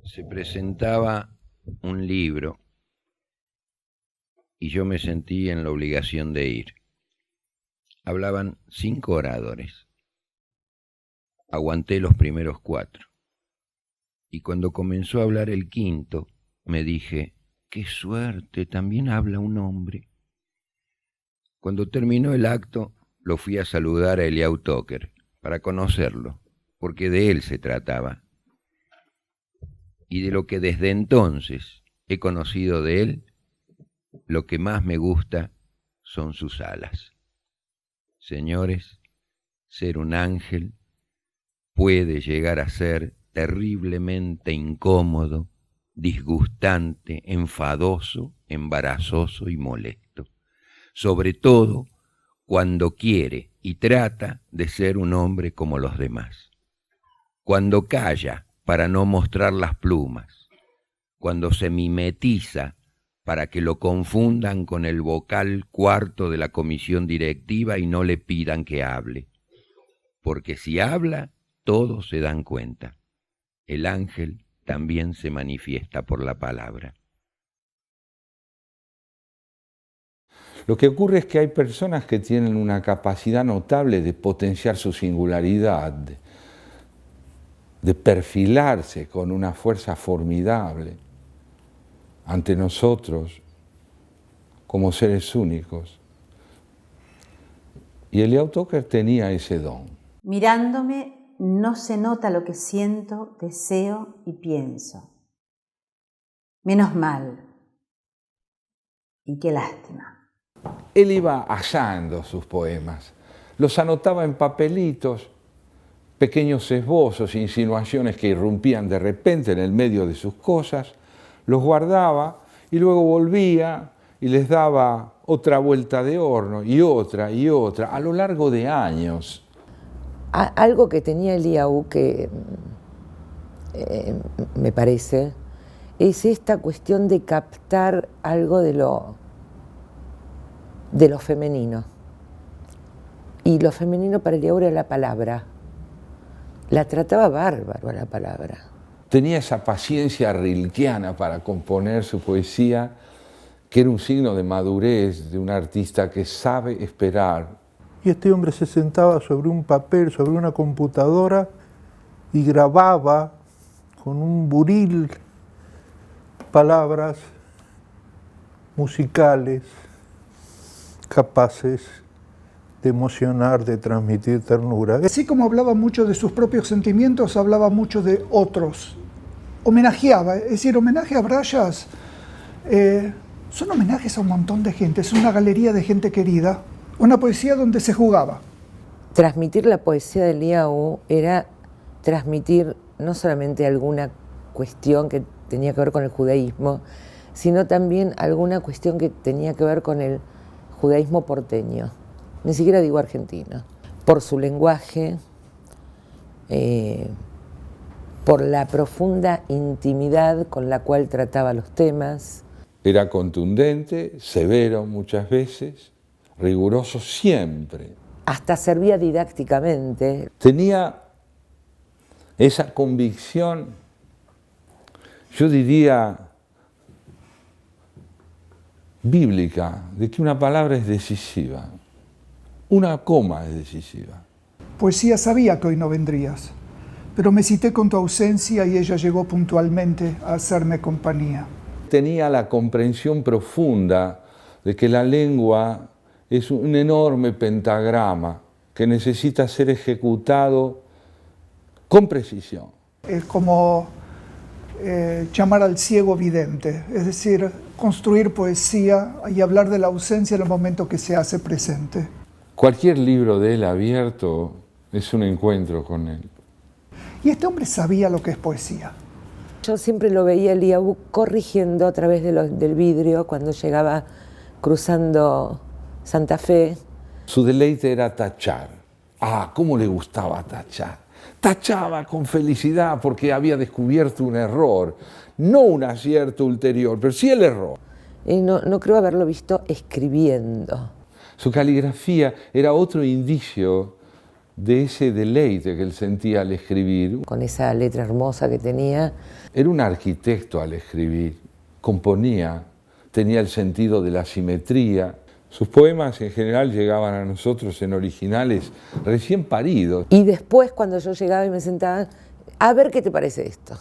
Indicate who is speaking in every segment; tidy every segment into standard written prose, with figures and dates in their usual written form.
Speaker 1: se presentaba un libro y yo me sentí en la obligación de ir. Hablaban 5 oradores. Aguanté los primeros 4. Y cuando comenzó a hablar el quinto, me dije, ¡qué suerte! También habla un hombre. Cuando terminó el acto, lo fui a saludar a Eliyahu Toker para conocerlo, porque de él se trataba. Y de lo que desde entonces he conocido de él, lo que más me gusta son sus alas. Señores, ser un ángel puede llegar a ser terriblemente incómodo, disgustante, enfadoso, embarazoso y molesto. Sobre todo cuando quiere y trata de ser un hombre como los demás. Cuando calla para no mostrar las plumas. Cuando se mimetiza para que lo confundan con el vocal cuarto de la comisión directiva y no le pidan que hable. Porque si habla, todos se dan cuenta. El ángel también se manifiesta por la palabra.
Speaker 2: Lo que ocurre es que hay personas que tienen una capacidad notable de potenciar su singularidad, de perfilarse con una fuerza formidable ante nosotros como seres únicos. Y Eliyahu Toker tenía ese don.
Speaker 3: Mirándome no se nota lo que siento, deseo y pienso. Menos mal. Y qué lástima.
Speaker 2: Él iba hallando sus poemas, los anotaba en papelitos, pequeños esbozos, insinuaciones que irrumpían de repente en el medio de sus cosas, los guardaba y luego volvía y les daba otra vuelta de horno y otra a lo largo de años.
Speaker 4: Algo que tenía Eliyahu que me parece es esta cuestión de captar algo de lo femenino. Y lo femenino para Eliyahu era la palabra. La trataba bárbaro a la palabra.
Speaker 2: Tenía esa paciencia rilkeana para componer su poesía, que era un signo de madurez de un artista que sabe esperar.
Speaker 5: Y este hombre se sentaba sobre un papel, sobre una computadora y grababa con un buril palabras musicales capaces de emocionar, de transmitir ternura.
Speaker 6: Así como hablaba mucho de sus propios sentimientos, hablaba mucho de otros. Homenajeaba, es decir, homenaje a Brayas son homenajes a un montón de gente, es una galería de gente querida, una poesía donde se jugaba.
Speaker 4: Transmitir la poesía de Eliyahu era transmitir no solamente alguna cuestión que tenía que ver con el judaísmo, sino también alguna cuestión que tenía que ver con el judaísmo porteño, ni siquiera digo argentino, por su lenguaje, por la profunda intimidad con la cual trataba los temas.
Speaker 2: Era contundente, severo muchas veces, riguroso siempre.
Speaker 4: Hasta servía didácticamente.
Speaker 2: Tenía esa convicción, yo diría, bíblica, de que una palabra es decisiva, una coma es decisiva.
Speaker 6: Poesía sabía que hoy no vendrías, pero me cité con tu ausencia y ella llegó puntualmente a hacerme compañía.
Speaker 2: Tenía la comprensión profunda de que la lengua es un enorme pentagrama que necesita ser ejecutado con precisión.
Speaker 6: Es como llamar al ciego vidente, es decir, construir poesía y hablar de la ausencia en el momento que se hace presente.
Speaker 2: Cualquier libro de él abierto es un encuentro con él.
Speaker 6: Y este hombre sabía lo que es poesía.
Speaker 4: Yo siempre lo veía Eliyahu corrigiendo a través del vidrio cuando llegaba cruzando Santa Fe.
Speaker 2: Su deleite era tachar. Ah, cómo le gustaba tachar. Tachaba con felicidad porque había descubierto un error, no un acierto ulterior, pero sí el error.
Speaker 4: Y no creo haberlo visto escribiendo.
Speaker 2: Su caligrafía era otro indicio de ese deleite que él sentía al escribir.
Speaker 4: Con esa letra hermosa que tenía.
Speaker 2: Era un arquitecto al escribir, componía, tenía el sentido de la simetría. Sus poemas en general llegaban a nosotros en originales recién paridos.
Speaker 4: Y después cuando yo llegaba y me sentaba, a ver qué te parece esto.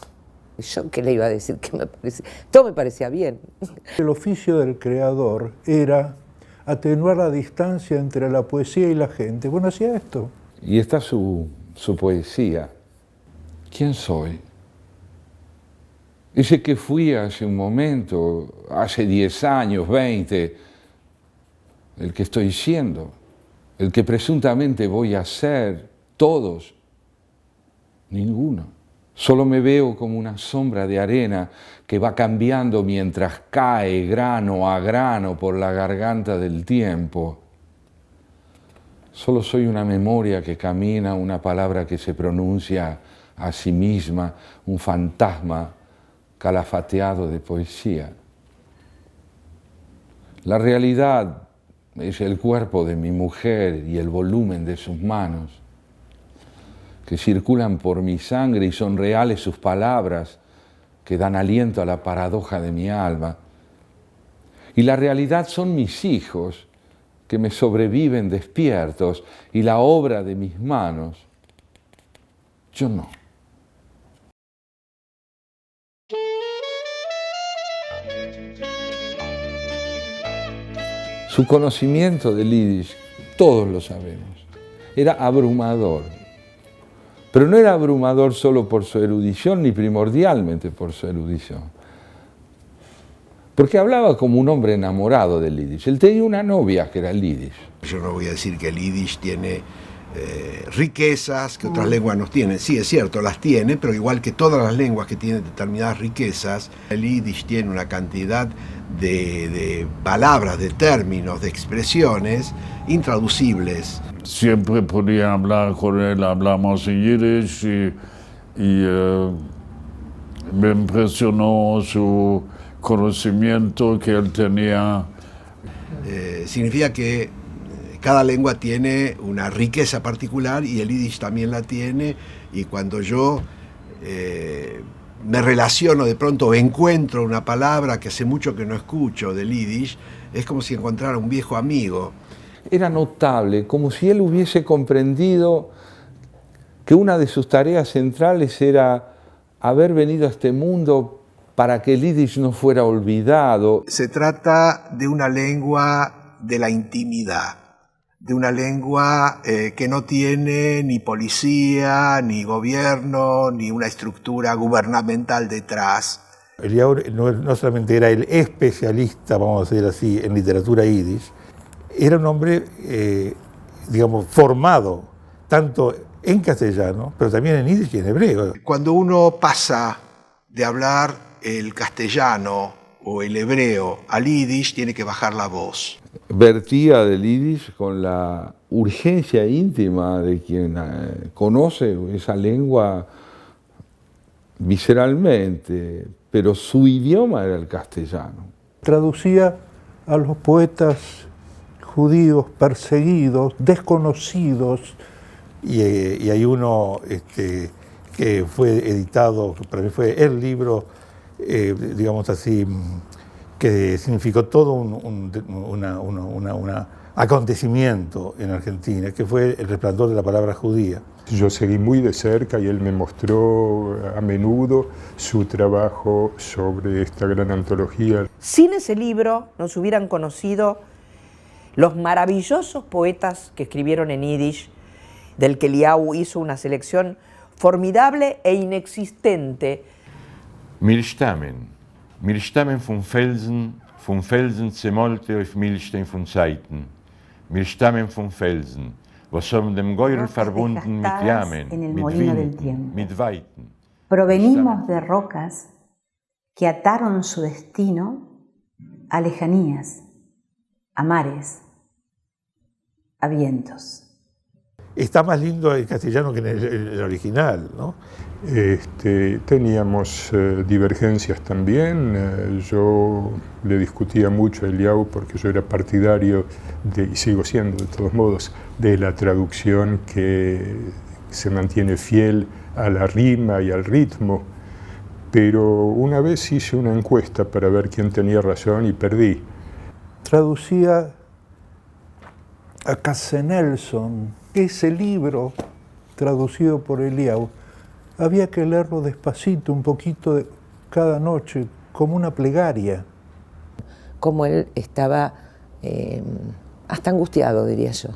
Speaker 4: Y yo qué le iba a decir, que me parecía, todo me parecía bien.
Speaker 5: El oficio del creador era atenuar la distancia entre la poesía y la gente. Bueno, hacía esto.
Speaker 2: Y está su poesía. ¿Quién soy? Ese que fui hace un momento, hace 10 años, 20, el que estoy siendo, el que presuntamente voy a ser, todos, ninguno. Solo me veo como una sombra de arena que va cambiando mientras cae grano a grano por la garganta del tiempo. Solo soy una memoria que camina, una palabra que se pronuncia a sí misma, un fantasma calafateado de poesía. La realidad es el cuerpo de mi mujer y el volumen de sus manos, que circulan por mi sangre y son reales sus palabras, que dan aliento a la paradoja de mi alma. Y la realidad son mis hijos, que me sobreviven despiertos, y la obra de mis manos, yo no. Su conocimiento del yiddish, todos lo sabemos, era abrumador. Pero no era abrumador solo por su erudición, ni primordialmente por su erudición. Porque hablaba como un hombre enamorado del yiddish. Él tenía una novia que era el yiddish.
Speaker 7: Yo no voy a decir que el yiddish tiene riquezas que otras lenguas no tienen. Sí, es cierto, las tiene, pero igual que todas las lenguas que tienen determinadas riquezas, el yiddish tiene una cantidad de palabras, de términos, de expresiones intraducibles.
Speaker 8: Siempre podía hablar con él, hablamos en yiddish y me impresionó su conocimiento que él tenía.
Speaker 7: Significa que cada lengua tiene una riqueza particular y el yiddish también la tiene, y cuando yo me relaciono de pronto o encuentro una palabra que hace mucho que no escucho del yiddish, es como si encontrara un viejo amigo.
Speaker 2: Era notable, como si él hubiese comprendido que una de sus tareas centrales era haber venido a este mundo para que el yiddish no fuera olvidado.
Speaker 7: Se trata de una lengua de la intimidad, de una lengua que no tiene ni policía, ni gobierno, ni una estructura gubernamental detrás.
Speaker 9: Eliyahu no solamente era el especialista, vamos a decir así, en literatura yiddish, era un hombre, digamos, formado tanto en castellano, pero también en yiddish y en hebreo.
Speaker 7: Cuando uno pasa de hablar el castellano o el hebreo al yiddish, tiene que bajar la voz.
Speaker 2: Vertía del yiddish con la urgencia íntima de quien conoce esa lengua visceralmente, pero su idioma era el castellano.
Speaker 5: Traducía a los poetas judíos perseguidos, desconocidos.
Speaker 9: Y hay uno que fue editado, para mí fue el libro, digamos así, que significó todo un acontecimiento en Argentina, que fue el resplandor de la palabra judía.
Speaker 10: Yo seguí muy de cerca y él me mostró a menudo su trabajo sobre esta gran antología.
Speaker 11: Sin ese libro no se hubieran conocido los maravillosos poetas que escribieron en yiddish, del que Eliyahu hizo una selección formidable e inexistente.
Speaker 12: Wir stammen vom Felsen zemolte auf Milchstein von Zeiten. Wir stammen vom Felsen, was haben dem Geurel verbunden mit Yamen, mit Winden, mit Weiten.
Speaker 3: Provenimos de rocas que ataron su destino a lejanías, a mares, a vientos.
Speaker 9: está más lindo en castellano que en el original, ¿no?
Speaker 10: Teníamos divergencias también. Yo le discutía mucho a Eliyahu porque yo era partidario, y sigo siendo de todos modos, de la traducción que se mantiene fiel a la rima y al ritmo. Pero una vez hice una encuesta para ver quién tenía razón y perdí.
Speaker 5: Traducía a Katzenelson. Ese libro, traducido por Eliyahu, había que leerlo despacito, un poquito cada noche, como una plegaria.
Speaker 4: Como él estaba hasta angustiado, diría yo.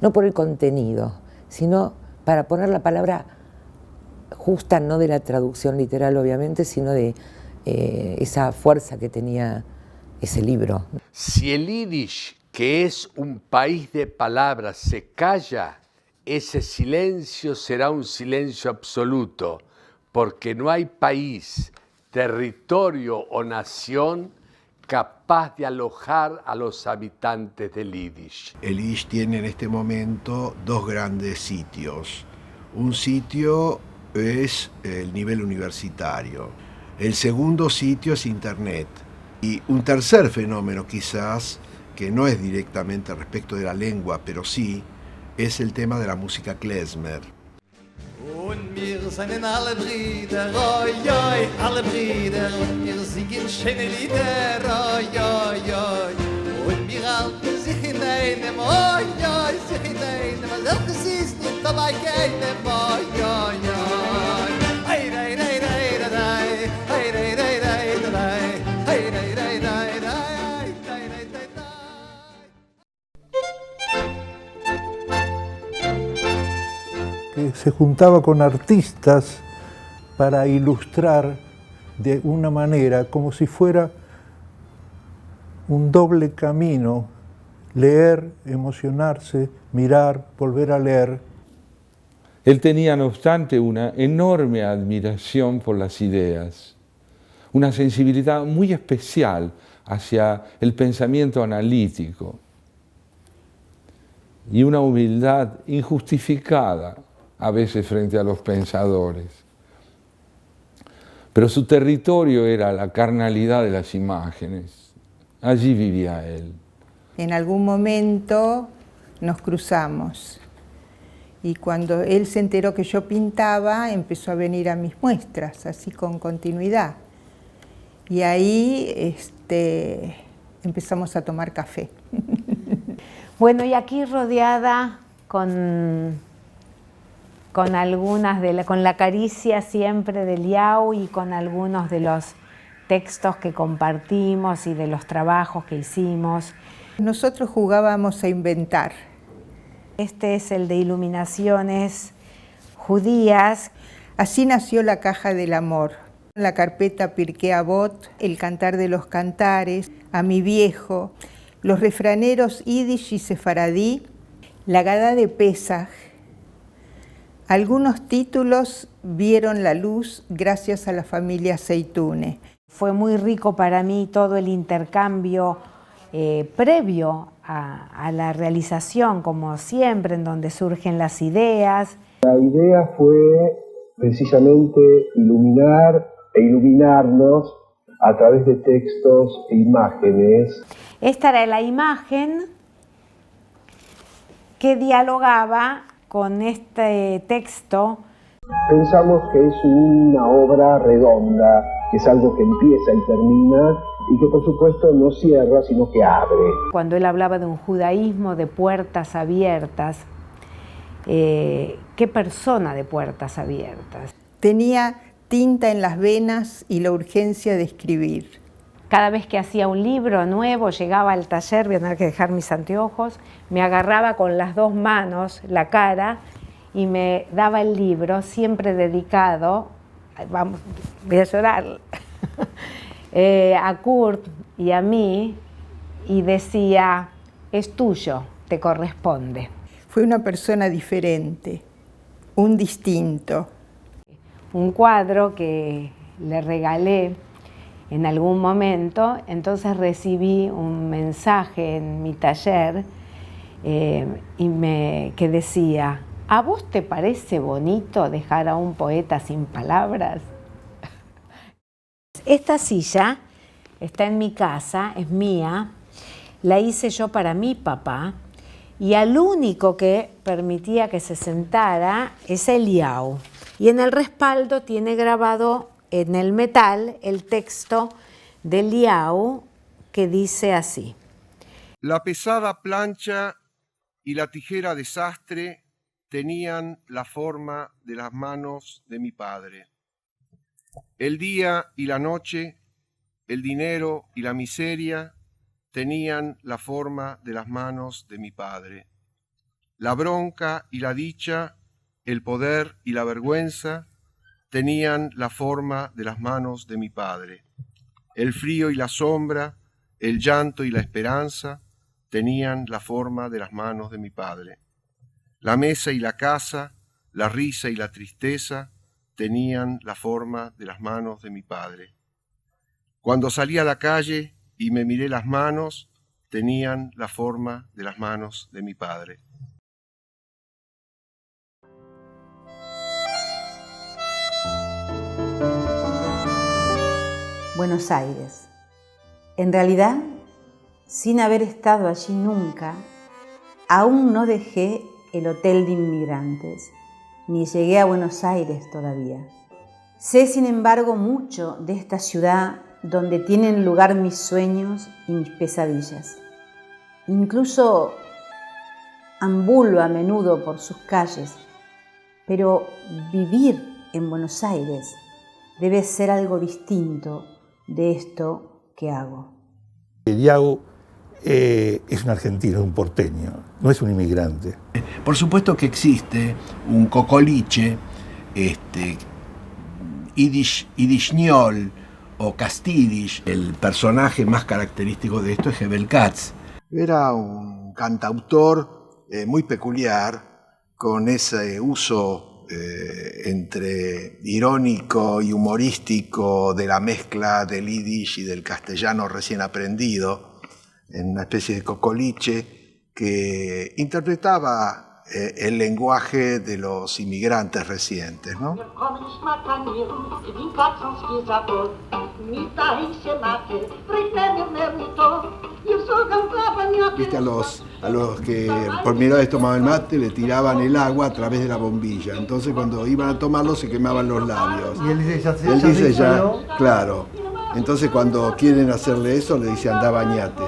Speaker 4: No por el contenido, sino para poner la palabra justa, no de la traducción literal, obviamente, sino de esa fuerza que tenía ese libro.
Speaker 13: Si el Yiddish, que es un país de palabras, se calla, ese silencio será un silencio absoluto, porque no hay país, territorio o nación capaz de alojar a los habitantes del Yiddish.
Speaker 7: El Yiddish tiene en este momento dos grandes sitios. Un sitio es el nivel universitario. El segundo sitio es Internet. Y un tercer fenómeno quizás, que no es directamente respecto de la lengua, pero sí, es el tema de la música klezmer.
Speaker 14: Und wir seien alle Brüder, oi, oi, alle Brüder, und wir singen schöne Lieder, oi, oi, oi. Und wir halten sich in einem, oi, oi, sich in einem, das ist nicht dabei keinem, oi, oi, oi. Hey, hey, hey, hey, hey, hey, hey, hey, hey, hey, hey, hey, hey, hey.
Speaker 5: Que se juntaba con artistas para ilustrar de una manera como si fuera un doble camino, leer, emocionarse, mirar, volver a leer.
Speaker 2: Él tenía, no obstante, una enorme admiración por las ideas, una sensibilidad muy especial hacia el pensamiento analítico y una humildad injustificada a veces frente a los pensadores. Pero su territorio era la carnalidad de las imágenes. Allí vivía él.
Speaker 15: En algún momento nos cruzamos y cuando él se enteró que yo pintaba, empezó a venir a mis muestras, así con continuidad. Y ahí empezamos a tomar café.
Speaker 16: Bueno, y aquí rodeada con algunas con la caricia siempre de Eliyahu y con algunos de los textos que compartimos y de los trabajos que hicimos.
Speaker 15: Nosotros jugábamos a inventar.
Speaker 16: Este es el de iluminaciones judías.
Speaker 15: Así nació la Caja del Amor, la carpeta Pirkei Avot, el Cantar de los Cantares, A mi viejo, los refraneros Yiddish y Sefaradí, la Gadá de Pesaj. Algunos títulos vieron la luz gracias a la familia Zeitoune.
Speaker 16: Fue muy rico para mí todo el intercambio previo a la realización, como siempre, en donde surgen las ideas.
Speaker 17: La idea fue precisamente iluminar e iluminarnos a través de textos e imágenes.
Speaker 16: Esta era la imagen que dialogaba con este texto.
Speaker 17: Pensamos que es una obra redonda, que es algo que empieza y termina y que por supuesto no cierra, sino que abre.
Speaker 16: Cuando él hablaba de un judaísmo de puertas abiertas, ¿qué persona de puertas abiertas?
Speaker 15: Tenía tinta en las venas y la urgencia de escribir.
Speaker 16: Cada vez que hacía un libro nuevo, llegaba al taller, voy a tener que dejar mis anteojos, me agarraba con las dos manos la cara y me daba el libro, siempre dedicado, vamos, voy a llorar, a Kurt y a mí, y decía, es tuyo, te corresponde.
Speaker 15: Fue una persona diferente, un distinto.
Speaker 16: Un cuadro que le regalé en algún momento, entonces recibí un mensaje en mi taller que decía, ¿a vos te parece bonito dejar a un poeta sin palabras? Esta silla está en mi casa, es mía, la hice yo para mi papá, y al único que permitía que se sentara es Eliau. Y en el respaldo tiene grabado en el metal el texto de Eliau que dice así.
Speaker 18: La pesada plancha y la tijera de sastre tenían la forma de las manos de mi padre. El día y la noche, el dinero y la miseria tenían la forma de las manos de mi padre. La bronca y la dicha, el poder y la vergüenza tenían la forma de las manos de mi padre. El frío y la sombra, el llanto y la esperanza tenían la forma de las manos de mi padre. La mesa y la casa, la risa y la tristeza tenían la forma de las manos de mi padre. Cuando salí a la calle y me miré las manos, tenían la forma de las manos de mi padre.
Speaker 3: Buenos Aires. En realidad, sin haber estado allí nunca, aún no dejé el hotel de inmigrantes, ni llegué a Buenos Aires todavía. Sé, sin embargo, mucho de esta ciudad donde tienen lugar mis sueños y mis pesadillas. Incluso ambulo a menudo por sus calles, pero vivir en Buenos Aires debe ser algo distinto de esto que hago.
Speaker 9: Eliau es un argentino, es un porteño, no es un inmigrante.
Speaker 7: Por supuesto que existe un cocoliche, idishñol o castidish. El personaje más característico de esto es Hebel Katz. Era un cantautor muy peculiar, con ese uso entre irónico y humorístico de la mezcla del yiddish y del castellano recién aprendido, en una especie de cocoliche que interpretaba el lenguaje de los inmigrantes recientes, ¿no? Viste, a los que por primera vez tomaban mate le tiraban el agua a través de la bombilla. Entonces cuando iban a tomarlo se quemaban los labios.
Speaker 19: Y él dice
Speaker 7: ya, claro. Entonces cuando quieren hacerle eso le dice anda bañate.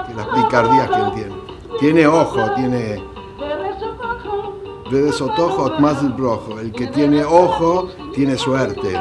Speaker 7: Que las picardías que él tiene. Tiene ojo, tiene... Vedesotojo más el brojo. El que tiene ojo tiene suerte.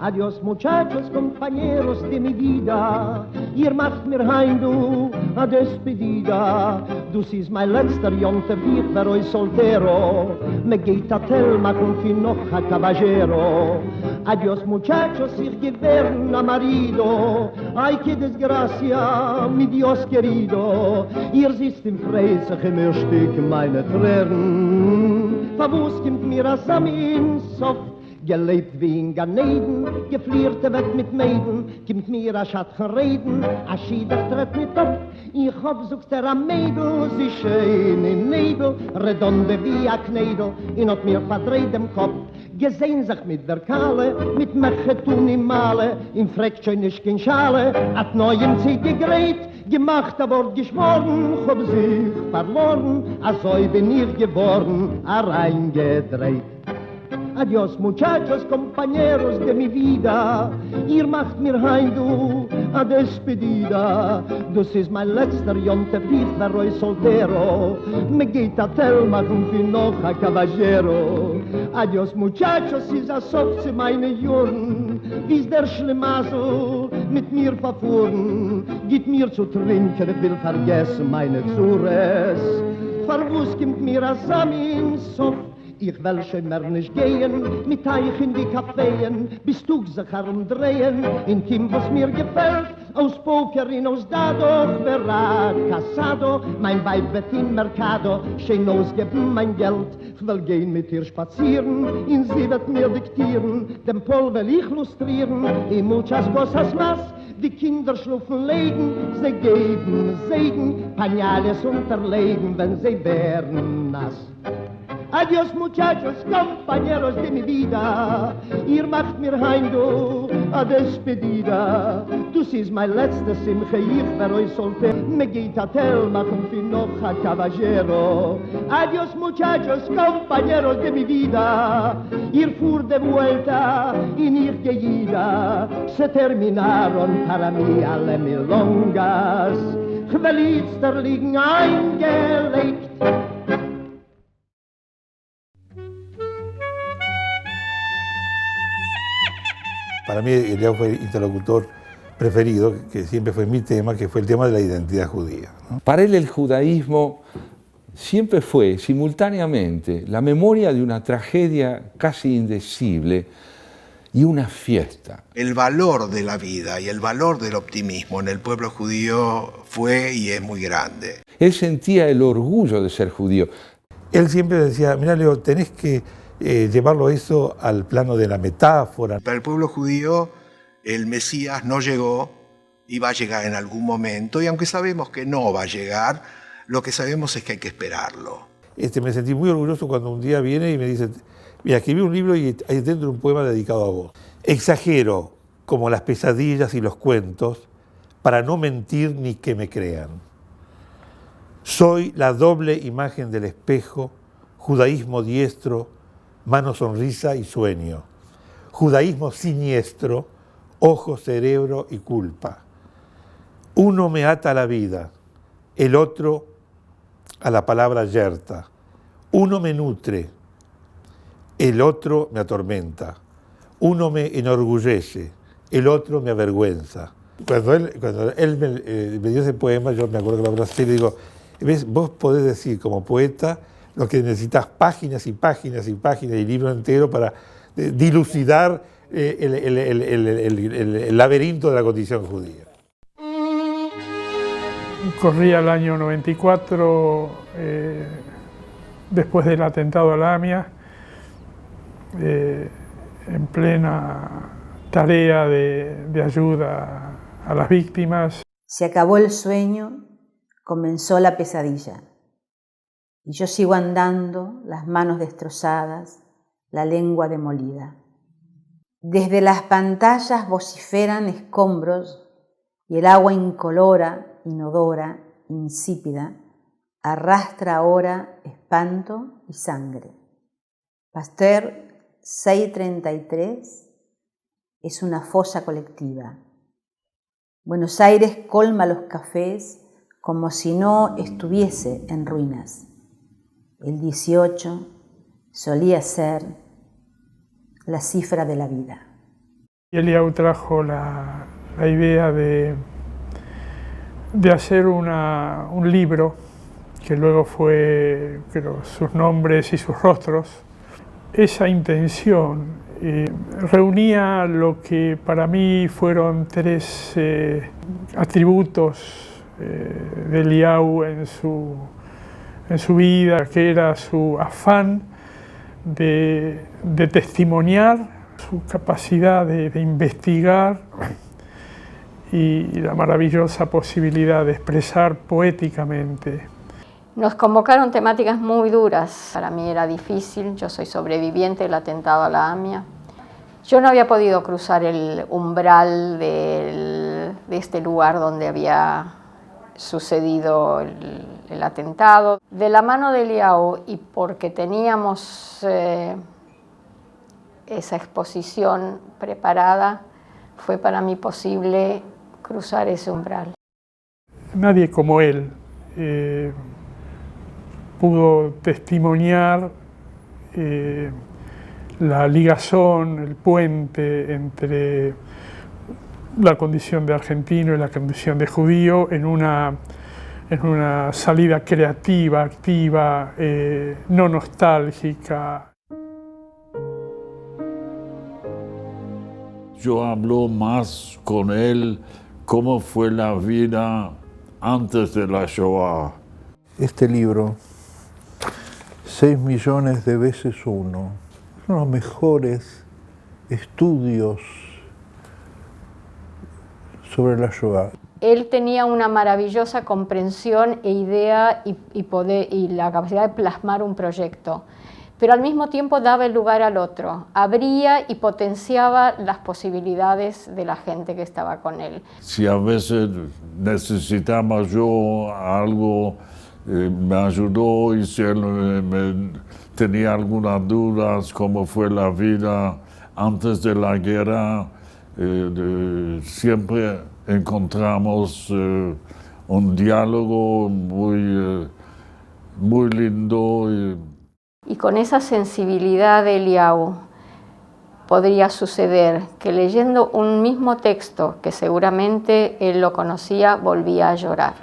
Speaker 20: Adiós muchachos, compañeros de mi vida, ihr macht mir heim du a despedida. Du siehst mein letzter Jonte, ich war euch soltero, me geht a tel machen für noch a caballero. Adiós muchachos, ich gewern a marido, ay que desgracia, mi Dios querido. Ihr sitzt im Freisach im Erstick meine Tränen, verwus kommt mir a Samin Sof. Gelebt wie in Ganeden, geflierte wird mit Mäden, kommt mir a Schatten reden, a Schieder tritt mit ab. Ich hab, sucht am Mädel, sie schön in Nebel, redonde wie a Knädel, in hat mir verdreht im Kopf. Gesehen sich mit der Kalle, mit Mechetun im Male, im Freck schön nicht kein Schale, hat neuen sie gegräht, gemacht a Wort geschworen, hab sich verloren, a so bin ich geworden, a reingedreht. Adiós muchachos, compañeros de mi vida, ihr macht mir heim du a despedida. Du siehst mein letzter Jonte, ich war euch soltero, me geht a tel machen für noch a caballero. Adiós muchachos, is a sof zu meine Juren, wie's der Schlimassel mit mir verfuhren, gibt mir zu trinken, will vergessen meine Zures. Verwus kommt mir a Samin Sof, Ich will schon mehr nicht gehen, mit euch in die Caféen, bis du sich herumdrehen, in Kim, was mir gefällt, aus Poker in aus Dado, verrat, Casado, mein Weib wird im Mercado, schön ausgeben mein Geld, ich will gehen mit ihr spazieren, in sie wird mir diktieren, dem Pol will ich lustrieren, y muchas cosas más, die Kinder schlufen legen, sie geben Segen, Pañales unterlegen, wenn sie werden nass. Adiós muchachos, compañeros de mi vida, ihr macht mir heim du a despedida. Du siehst mein letztes Simche, ich ver euch sollte, me geht a tel, machen fi noch a caballero. Adiós muchachos, compañeros de mi vida, ihr fuhr de vuelta in ihr geida. Se terminaron para mí alle milongas, Gewelitzter liegen eingelegt.
Speaker 9: Para mí Eliyahu fue el interlocutor preferido, que siempre fue mi tema, que fue el tema de la identidad judía, ¿no?
Speaker 2: Para él el judaísmo siempre fue simultáneamente la memoria de una tragedia casi indecible y una fiesta.
Speaker 7: El valor de la vida y el valor del optimismo en el pueblo judío fue y es muy grande.
Speaker 2: Él sentía el orgullo de ser judío.
Speaker 9: Él siempre decía, mira Leo, tenés que llevarlo eso al plano de la metáfora.
Speaker 7: Para el pueblo judío, el Mesías no llegó y va a llegar en algún momento, y aunque sabemos que no va a llegar, lo que sabemos es que hay que esperarlo.
Speaker 9: Me sentí muy orgulloso cuando un día viene y me dice, mira, escribí un libro y hay dentro un poema dedicado a vos. Exagero como las pesadillas y los cuentos para no mentir ni que me crean. Soy la doble imagen del espejo, judaísmo diestro, mano, sonrisa y sueño. Judaísmo siniestro, ojo, cerebro y culpa. Uno me ata a la vida, el otro a la palabra yerta. Uno me nutre, el otro me atormenta. Uno me enorgullece, el otro me avergüenza. Cuando él me dio ese poema, yo me acuerdo que lo abracé y le digo, ¿ves? Vos podés decir como poeta lo que necesitas páginas y páginas y páginas y libro entero para dilucidar el laberinto de la condición judía.
Speaker 19: Corría el año 94, después del atentado a la AMIA, en plena tarea de ayuda a las víctimas.
Speaker 3: Se acabó el sueño, comenzó la pesadilla. Y yo sigo andando, las manos destrozadas, la lengua demolida. Desde las pantallas vociferan escombros y el agua incolora, inodora, insípida, arrastra ahora espanto y sangre. Pasteur 633 es una fosa colectiva. Buenos Aires colma los cafés como si no estuviese en ruinas. El 18 solía ser la cifra de la vida.
Speaker 19: Eliyahu trajo la idea de hacer un libro que luego fue, creo, sus nombres y sus rostros. Esa intención reunía lo que para mí fueron tres atributos de Eliyahu en su vida, que era su afán de testimoniar, su capacidad de investigar y la maravillosa posibilidad de expresar poéticamente.
Speaker 21: Nos convocaron temáticas muy duras. Para mí era difícil, yo soy sobreviviente del atentado a la AMIA. Yo no había podido cruzar el umbral de este lugar donde había sucedido el atentado. De la mano de Eliyahu, y porque teníamos esa exposición preparada, fue para mí posible cruzar ese umbral.
Speaker 19: Nadie como él pudo testimoniar la ligazón, el puente entre la condición de argentino y la condición de judío en una salida creativa, activa, no nostálgica.
Speaker 8: yo hablo más con él cómo fue la vida antes de la Shoah.
Speaker 5: Este libro, 6 millones de veces uno, es uno de los mejores estudios sobre la Shoah.
Speaker 21: Él tenía una maravillosa comprensión e idea y la capacidad de plasmar un proyecto, pero al mismo tiempo daba el lugar al otro, abría y potenciaba las posibilidades de la gente que estaba con él.
Speaker 8: Si a veces necesitaba yo algo, me ayudó, y si él tenía algunas dudas, cómo fue la vida antes de la guerra, siempre encontramos un diálogo muy lindo.
Speaker 21: Y con esa sensibilidad de Eliyahu podría suceder que leyendo un mismo texto, que seguramente él lo conocía, volvía a llorar.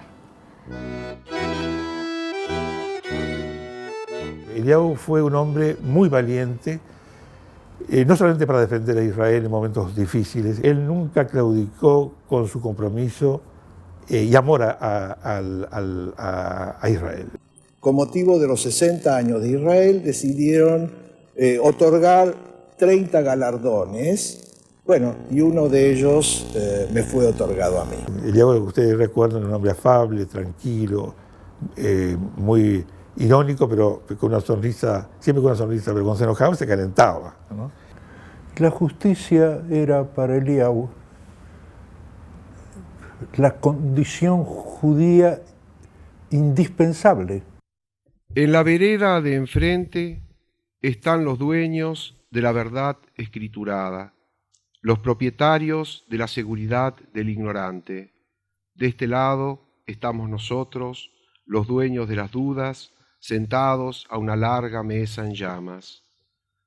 Speaker 9: Eliyahu fue un hombre muy valiente, no solamente para defender a Israel en momentos difíciles, él nunca claudicó con su compromiso y amor a Israel.
Speaker 1: Con motivo de los 60 años de Israel, decidieron otorgar 30 galardones. Bueno, y uno de ellos me fue otorgado a mí.
Speaker 9: Eliyahu, que ustedes recuerdan, un hombre afable, tranquilo, muy irónico, pero con una sonrisa, siempre con una sonrisa, pero cuando se enojaba se calentaba, ¿no?
Speaker 5: La justicia era para Eliyahu la condición judía indispensable.
Speaker 18: En la vereda de enfrente están los dueños de la verdad escriturada, los propietarios de la seguridad del ignorante. De este lado estamos nosotros, los dueños de las dudas, sentados a una larga mesa en llamas.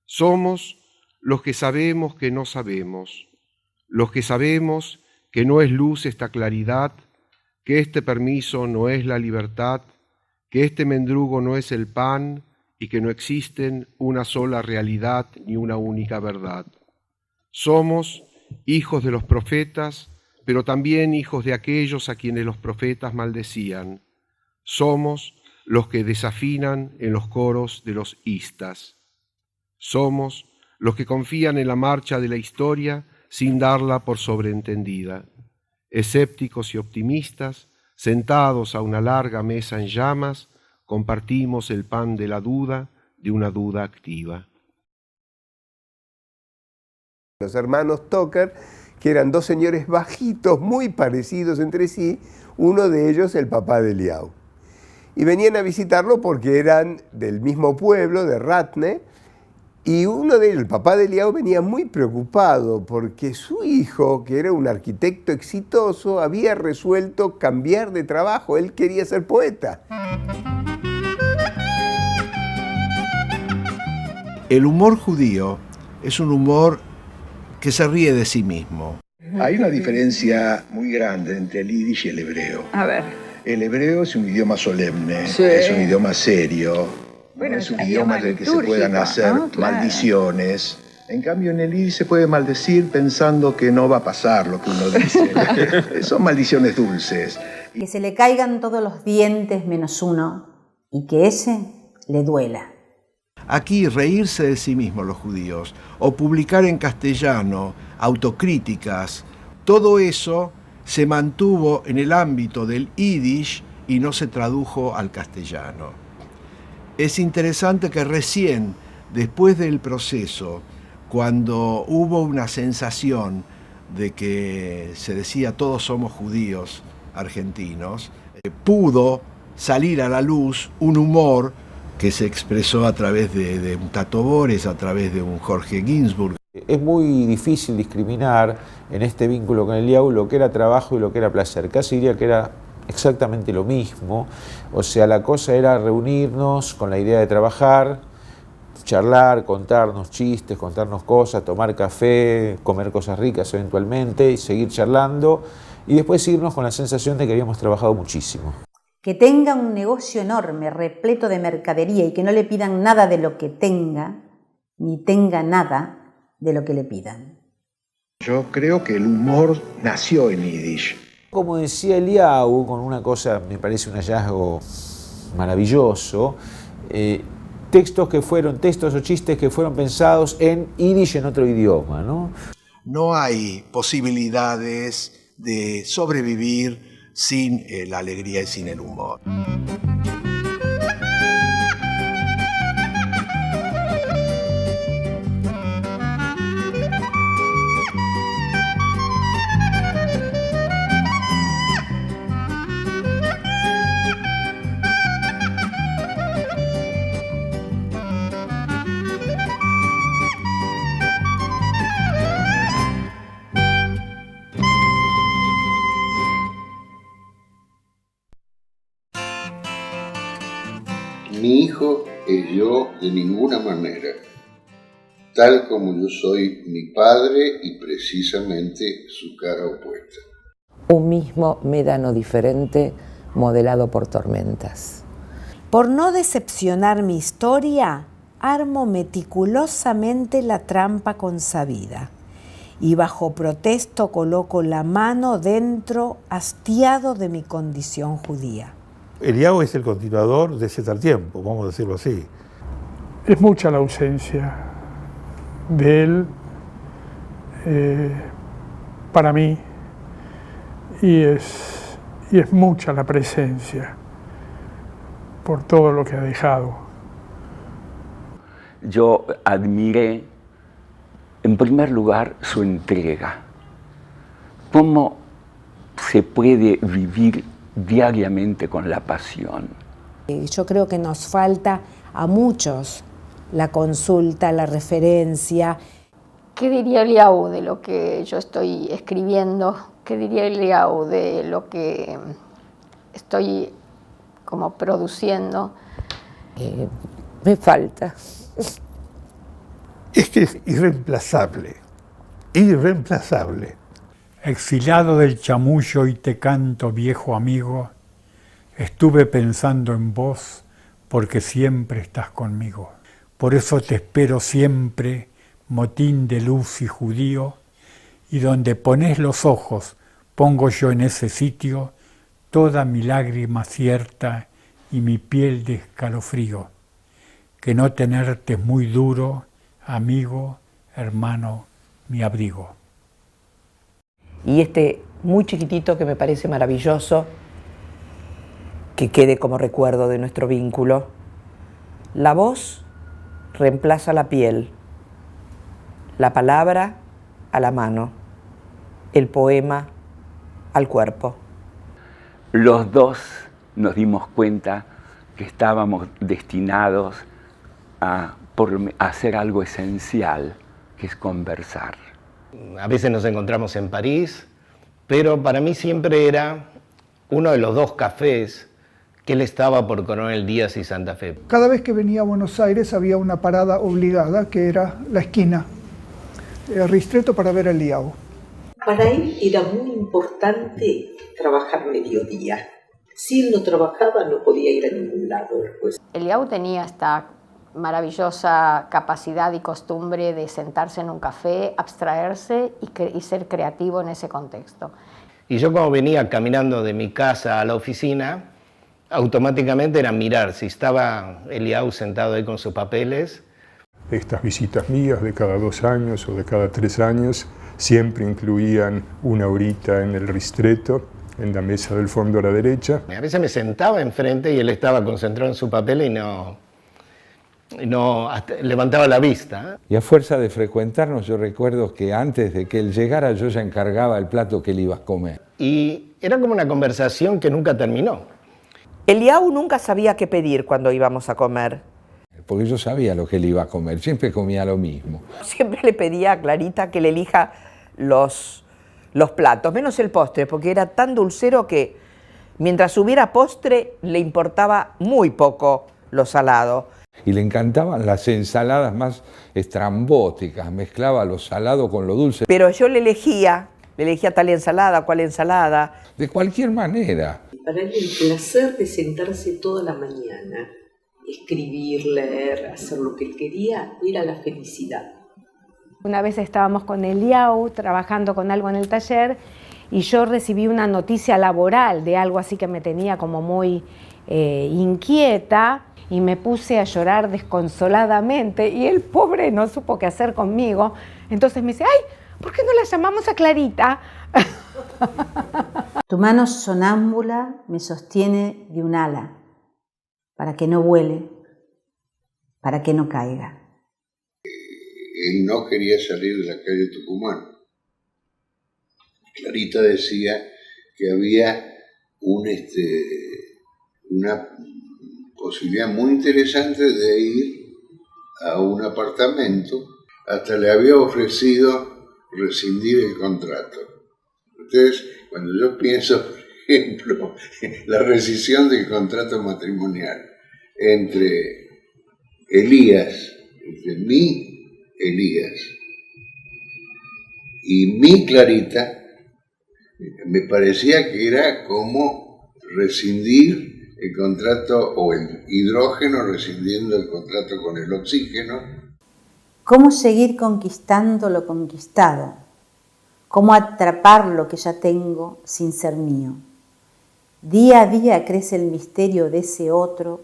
Speaker 18: Somos los que sabemos que no sabemos, los que sabemos que no es luz esta claridad, que este permiso no es la libertad, que este mendrugo no es el pan y que no existen una sola realidad ni una única verdad. Somos hijos de los profetas, pero también hijos de aquellos a quienes los profetas maldecían. Somos los que desafinan en los coros de los istas. Somos los que confían en la marcha de la historia sin darla por sobreentendida. Escépticos y optimistas, sentados a una larga mesa en llamas, compartimos el pan de la duda, de una duda activa.
Speaker 22: Los hermanos Tucker, que eran dos señores bajitos, muy parecidos entre sí, uno de ellos el papá de Eliyahu. Y venían a visitarlo porque eran del mismo pueblo, de Ratne, y uno de ellos, el papá de Eliyahu, venía muy preocupado porque su hijo, que era un arquitecto exitoso, había resuelto cambiar de trabajo. Él quería ser poeta.
Speaker 7: El humor judío es un humor que se ríe de sí mismo.
Speaker 1: Hay una diferencia muy grande entre el yiddish y el hebreo.
Speaker 23: A ver.
Speaker 1: El hebreo es un idioma solemne,
Speaker 23: Sí.
Speaker 1: es un idioma serio,
Speaker 23: Bueno,
Speaker 1: no es un
Speaker 23: es
Speaker 1: idioma en el que se puedan hacer
Speaker 23: ¿no? Claro.
Speaker 1: maldiciones. En cambio, en el yiddish se puede maldecir pensando que no va a pasar lo que uno dice. Son maldiciones dulces.
Speaker 3: Que se le caigan todos los dientes menos uno y que ese le duela.
Speaker 7: Aquí reírse de sí mismos los judíos, o publicar en castellano autocríticas, todo eso se mantuvo en el ámbito del yiddish y no se tradujo al castellano. Es interesante que recién, después del proceso, cuando hubo una sensación de que se decía todos somos judíos argentinos, pudo salir a la luz un humor que se expresó a través de un Tato Bores, a través de un Jorge Ginsburg.
Speaker 24: Es muy difícil discriminar en este vínculo con Eliyahu lo que era trabajo y lo que era placer. Casi diría que era exactamente lo mismo. O sea, la cosa era reunirnos con la idea de trabajar, charlar, contarnos chistes, contarnos cosas, tomar café, comer cosas ricas eventualmente y seguir charlando y después irnos con la sensación de que habíamos trabajado muchísimo.
Speaker 3: Que tenga un negocio enorme, repleto de mercadería y que no le pidan nada de lo que tenga, ni tenga nada de lo que le pidan.
Speaker 1: Yo creo que el humor nació en Yiddish.
Speaker 24: Como decía Eliyahu, con una cosa, me parece un hallazgo maravilloso, textos o chistes que fueron pensados en Yiddish, en otro idioma, ¿no?
Speaker 7: No hay posibilidades de sobrevivir sin la alegría y sin el humor.
Speaker 6: Mi hijo es yo de ninguna manera, tal como yo soy mi padre y precisamente su cara opuesta.
Speaker 4: Un mismo médano diferente modelado por tormentas.
Speaker 16: Por no decepcionar mi historia, armo meticulosamente la trampa consabida y bajo protesto coloco la mano dentro, hastiado de mi condición judía.
Speaker 9: Eliyahu es el continuador de ese tal tiempo, vamos a decirlo así.
Speaker 19: Es mucha la ausencia de él para mí y es mucha la presencia por todo lo que ha dejado.
Speaker 11: Yo admiré, en primer lugar, su entrega. ¿Cómo se puede vivir diariamente con la pasión?
Speaker 16: Yo creo que nos falta a muchos la consulta, la referencia.
Speaker 21: ¿Qué diría Eliyahu de lo que yo estoy escribiendo? ¿Qué diría Eliyahu de lo que estoy como produciendo?
Speaker 4: Me falta.
Speaker 9: Es que es irreemplazable, irreemplazable.
Speaker 12: Exiliado del chamullo y te canto, viejo amigo, estuve pensando en vos porque siempre estás conmigo. Por eso te espero siempre, motín de luz y judío, y donde pones los ojos pongo yo en ese sitio toda mi lágrima cierta y mi piel de escalofrío. Que no tenerte es muy duro, amigo, hermano, mi abrigo.
Speaker 23: Y este muy chiquitito que me parece maravilloso, que quede como recuerdo de nuestro vínculo. La voz reemplaza la piel, la palabra a la mano, el poema al cuerpo.
Speaker 11: Los dos nos dimos cuenta que estábamos destinados a hacer algo esencial, que es conversar.
Speaker 25: A veces nos encontramos en París, pero para mí siempre era uno de los dos cafés que él estaba por Coronel Díaz y Santa Fe.
Speaker 26: Cada vez que venía a Buenos Aires había una parada obligada, que era la esquina, Ristretto, para ver a Eliyahu.
Speaker 27: Para él era muy importante trabajar mediodía. Si él no trabajaba no podía ir a ningún lado después.
Speaker 21: Eliyahu tenía esta maravillosa capacidad y costumbre de sentarse en un café, abstraerse y ser creativo en ese contexto.
Speaker 25: Y yo como venía caminando de mi casa a la oficina, automáticamente era mirar si estaba Eliyahu sentado ahí con sus papeles.
Speaker 10: Estas visitas mías de cada 2 años o de cada 3 años siempre incluían una horita en el Ristretto, en la mesa del fondo a la derecha.
Speaker 25: A veces me sentaba enfrente y él estaba concentrado en su papel y no levantaba la vista.
Speaker 2: Y a fuerza de frecuentarnos, yo recuerdo que antes de que él llegara yo ya encargaba el plato que él iba a comer.
Speaker 25: Y era como una conversación que nunca terminó.
Speaker 23: Eliyahu nunca sabía qué pedir cuando íbamos a comer.
Speaker 2: Porque yo sabía lo que él iba a comer, siempre comía lo mismo.
Speaker 23: Siempre le pedía a Clarita que le elija los platos, menos el postre, porque era tan dulcero que mientras hubiera postre le importaba muy poco lo salado.
Speaker 2: Y le encantaban las ensaladas más estrambóticas, mezclaba lo salado con lo dulce.
Speaker 23: Pero yo le elegía tal ensalada, cual ensalada.
Speaker 2: De cualquier manera.
Speaker 27: Para él el placer de sentarse toda la mañana, escribir, leer, hacer lo que él quería, era la felicidad.
Speaker 16: Una vez estábamos con Eliau trabajando con algo en el taller y yo recibí una noticia laboral de algo así que me tenía como muy inquieta y me puse a llorar desconsoladamente y el pobre no supo qué hacer conmigo. Entonces me dice, ¡ay! ¿Por qué no la llamamos a Clarita?
Speaker 3: Tu mano sonámbula me sostiene de un ala, para que no vuele, para que no caiga.
Speaker 6: Él no quería salir de la calle Tucumán. Clarita decía que había una posibilidad muy interesante de ir a un apartamento. Hasta le había ofrecido rescindir el contrato. Entonces, cuando yo pienso, por ejemplo, en la rescisión del contrato matrimonial entre mi Elías y mi Clarita, me parecía que era como rescindir el contrato, o el hidrógeno rescindiendo el contrato con el oxígeno.
Speaker 3: ¿Cómo seguir conquistando lo conquistado? ¿Cómo atrapar lo que ya tengo sin ser mío? Día a día crece el misterio de ese otro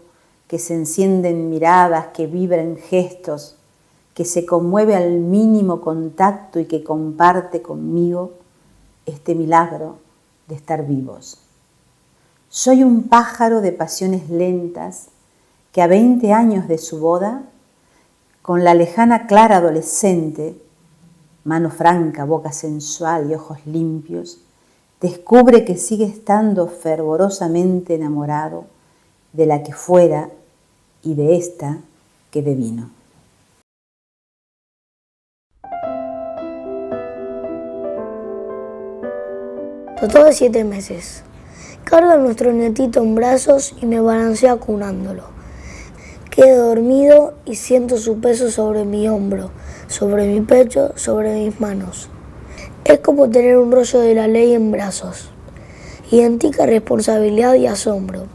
Speaker 3: que se enciende en miradas, que vibra en gestos, que se conmueve al mínimo contacto y que comparte conmigo este milagro de estar vivos. Soy un pájaro de pasiones lentas que a 20 años de su boda, con la lejana Clara adolescente, mano franca, boca sensual y ojos limpios, descubre que sigue estando fervorosamente enamorado de la que fuera y de esta que devino.
Speaker 5: Trató de 7 meses. Carga a nuestro nietito en brazos y me balancea acunándolo. Quedo dormido y siento su peso sobre mi hombro, sobre mi pecho, sobre mis manos. Es como tener un rollo de la ley en brazos. Idéntica responsabilidad y asombro,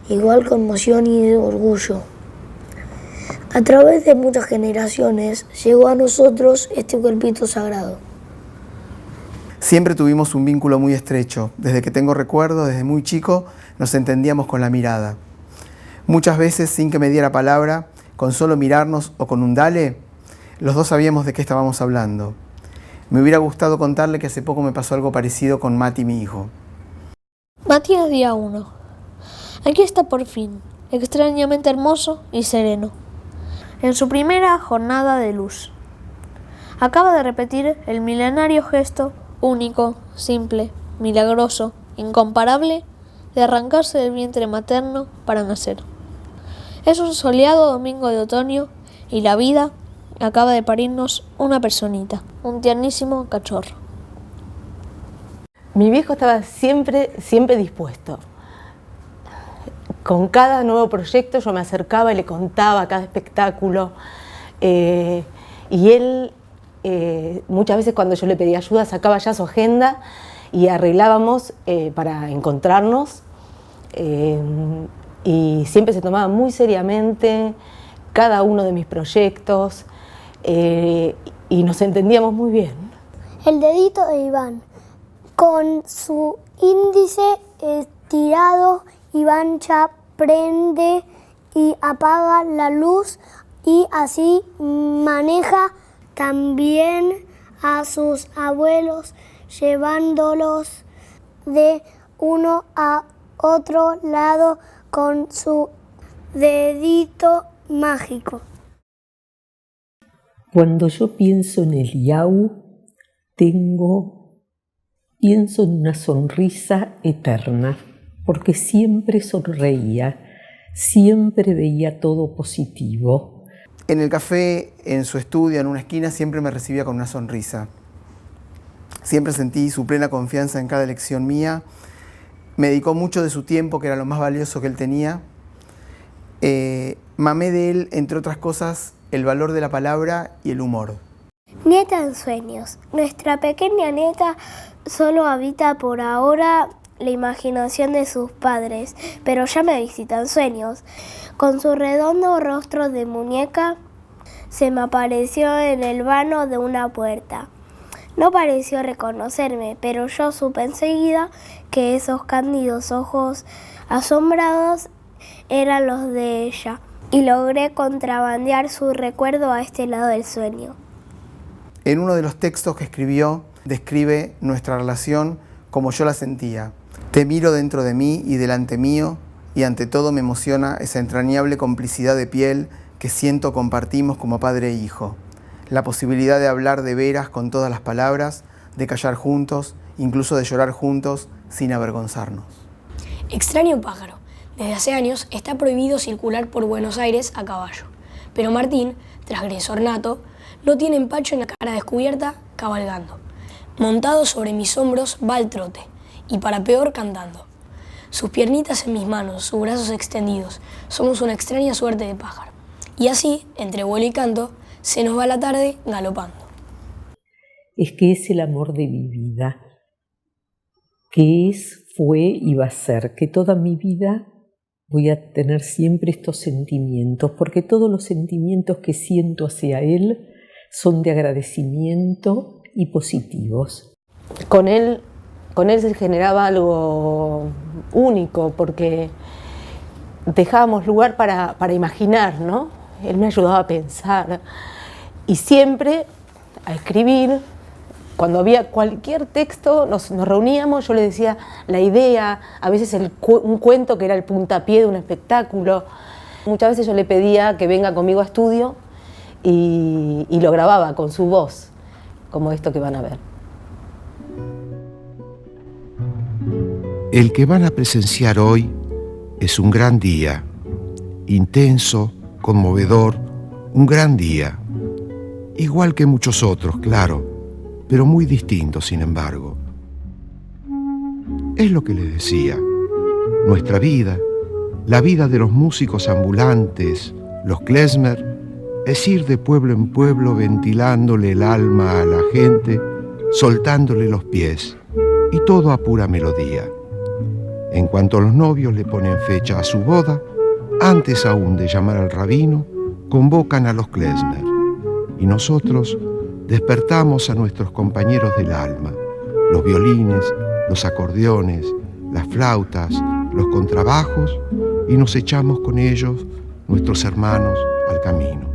Speaker 5: igual conmoción y orgullo. A través de muchas generaciones llegó a nosotros este cuerpito sagrado.
Speaker 8: Siempre tuvimos un vínculo muy estrecho. Desde que tengo recuerdo, desde muy chico, nos entendíamos con la mirada. Muchas veces, sin que me diera palabra, con solo mirarnos o con un dale, los dos sabíamos de qué estábamos hablando. Me hubiera gustado contarle que hace poco me pasó algo parecido con Mati, mi hijo.
Speaker 5: Matías, día 1. Aquí está por fin, extrañamente hermoso y sereno. En su primera jornada de luz. Acaba de repetir el milenario gesto único, simple, milagroso, incomparable, de arrancarse del vientre materno para nacer. Es un soleado domingo de otoño y la vida acaba de parirnos una personita, un tiernísimo cachorro.
Speaker 13: Mi viejo estaba siempre dispuesto. Con cada nuevo proyecto yo me acercaba y le contaba cada espectáculo. Y él, muchas veces cuando yo le pedía ayuda, sacaba ya su agenda y arreglábamos para encontrarnos. Y siempre se tomaba muy seriamente cada uno de mis proyectos y nos entendíamos muy bien.
Speaker 5: El dedito de Iván. Con su índice estirado, Iván ya prende y apaga la luz y así maneja también a sus abuelos, llevándolos de uno a otro lado con su dedito mágico.
Speaker 14: Cuando yo pienso en Eliau, pienso en una sonrisa eterna, porque siempre sonreía, siempre veía todo positivo.
Speaker 8: En el café, en su estudio, en una esquina, siempre me recibía con una sonrisa. Siempre sentí su plena confianza en cada elección mía. Me dedicó mucho de su tiempo, que era lo más valioso que él tenía. Mamé de él, entre otras cosas, el valor de la palabra y el humor.
Speaker 5: Nieta en sueños. Nuestra pequeña nieta solo habita por ahora la imaginación de sus padres, pero ya me visitan sueños. Con su redondo rostro de muñeca,
Speaker 1: se me apareció en el vano de una puerta. No pareció reconocerme, pero yo supe enseguida que esos cándidos ojos asombrados eran los de ella, y logré contrabandear su recuerdo a este lado del sueño.
Speaker 8: En uno de los textos que escribió, describe nuestra relación como yo la sentía. Te miro dentro de mí y delante mío, y ante todo me emociona esa entrañable complicidad de piel que siento compartimos como padre e hijo. La posibilidad de hablar de veras con todas las palabras, de callar juntos, incluso de llorar juntos sin avergonzarnos.
Speaker 15: Extraño pájaro. Desde hace años está prohibido circular por Buenos Aires a caballo. Pero Martín, transgresor nato, no tiene empacho en la cara descubierta cabalgando. Montado sobre mis hombros va al trote, y para peor cantando. Sus piernitas en mis manos, sus brazos extendidos, somos una extraña suerte de pájaro. Y así, entre vuelo y canto, se nos va la tarde galopando.
Speaker 14: Es que es el amor de mi vida, que es, fue y va a ser, que toda mi vida voy a tener siempre estos sentimientos, porque todos los sentimientos que siento hacia él son de agradecimiento y positivos.
Speaker 13: Con él se generaba algo único, porque dejábamos lugar para imaginar, ¿no? Él me ayudaba a pensar y siempre a escribir. Cuando había cualquier texto, nos reuníamos, yo le decía la idea, a veces un cuento que era el puntapié de un espectáculo. Muchas veces yo le pedía que venga conmigo a estudio y lo grababa con su voz, como esto que van a ver.
Speaker 17: El que van a presenciar hoy es un gran día, intenso, conmovedor, un gran día, igual que muchos otros, claro, pero muy distinto, sin embargo. Es lo que les decía, nuestra vida, la vida de los músicos ambulantes, los klezmer, es ir de pueblo en pueblo ventilándole el alma a la gente, soltándole los pies, y todo a pura melodía. En cuanto los novios le ponen fecha a su boda, antes aún de llamar al rabino, convocan a los klezmer, y nosotros despertamos a nuestros compañeros del alma, los violines, los acordeones, las flautas, los contrabajos, y nos echamos con ellos, nuestros hermanos, al camino.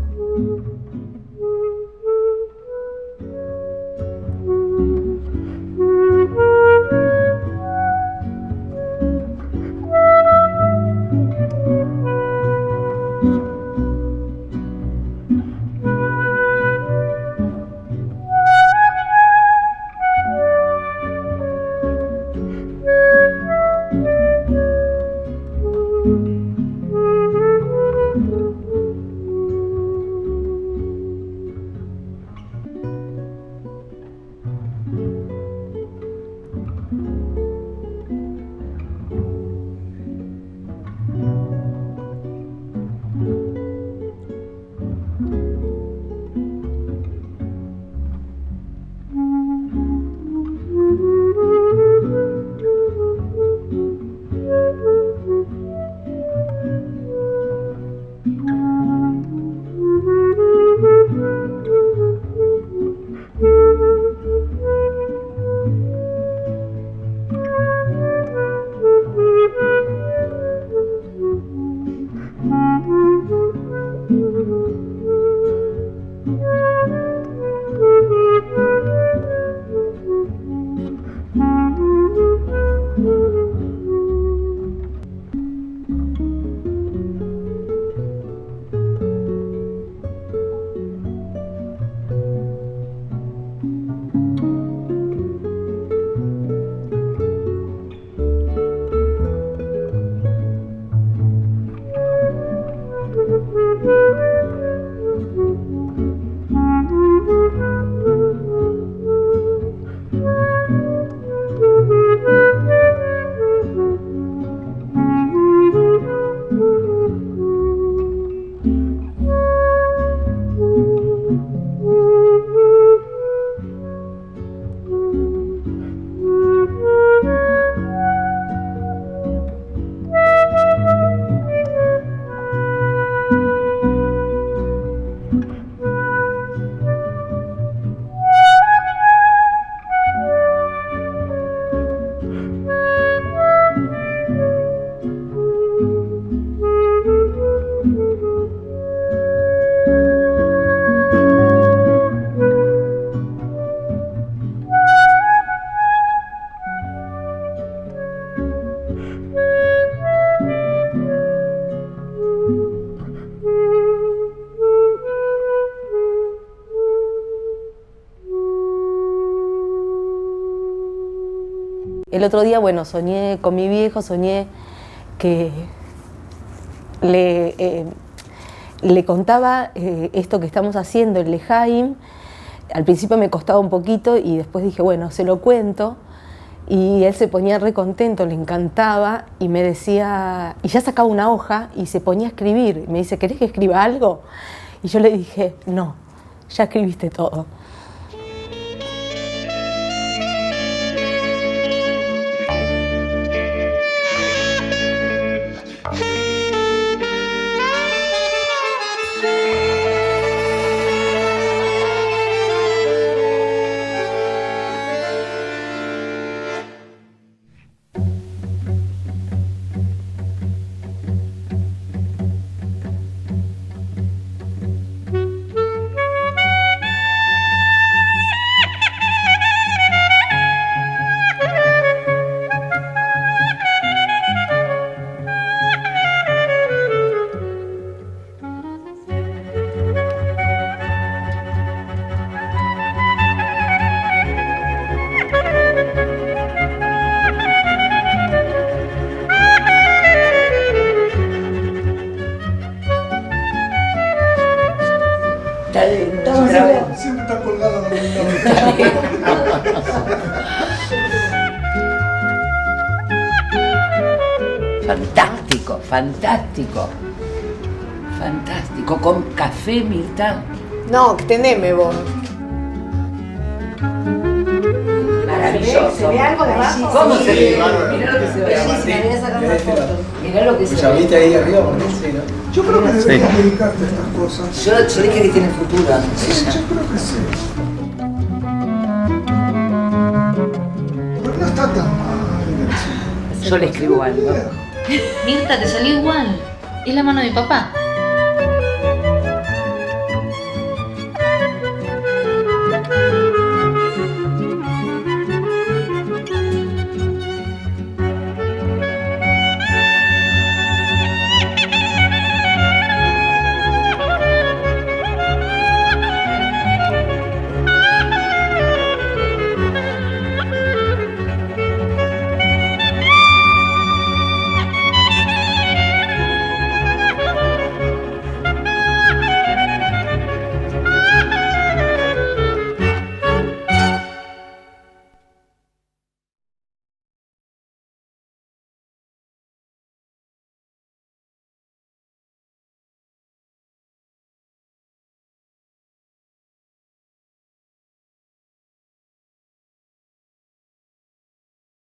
Speaker 13: El otro día, bueno, soñé con mi viejo, soñé que le contaba esto que estamos haciendo, el Lejaim. Al principio me costaba un poquito y después dije, bueno, se lo cuento. Y él se ponía re contento, le encantaba y me decía, y ya sacaba una hoja y se ponía a escribir. Me dice, ¿querés que escriba algo? Y yo le dije, no, ya escribiste todo.
Speaker 26: Siempre está colgada de
Speaker 4: Fantástico, fantástico. Fantástico. ¿Con café, Mirta?
Speaker 13: No, teneme vos.
Speaker 4: Maravilloso.
Speaker 13: ¿Se ve algo de abajo?
Speaker 4: ¿Cómo se ve?
Speaker 13: Mirá lo que se ve. Me voy a sacar una foto.
Speaker 4: Mirá lo que se ve.
Speaker 7: ¿Viste ahí arriba? ¿Por qué? Sí, ¿no?
Speaker 26: Yo creo que deberías dedicarte a estas cosas.
Speaker 4: Yo dije que tiene futuro.
Speaker 26: Sí, yo creo que sí. Pero no está tan mal.
Speaker 4: Yo le escribo algo.
Speaker 18: Mirta, te salió igual. Es la mano de mi papá.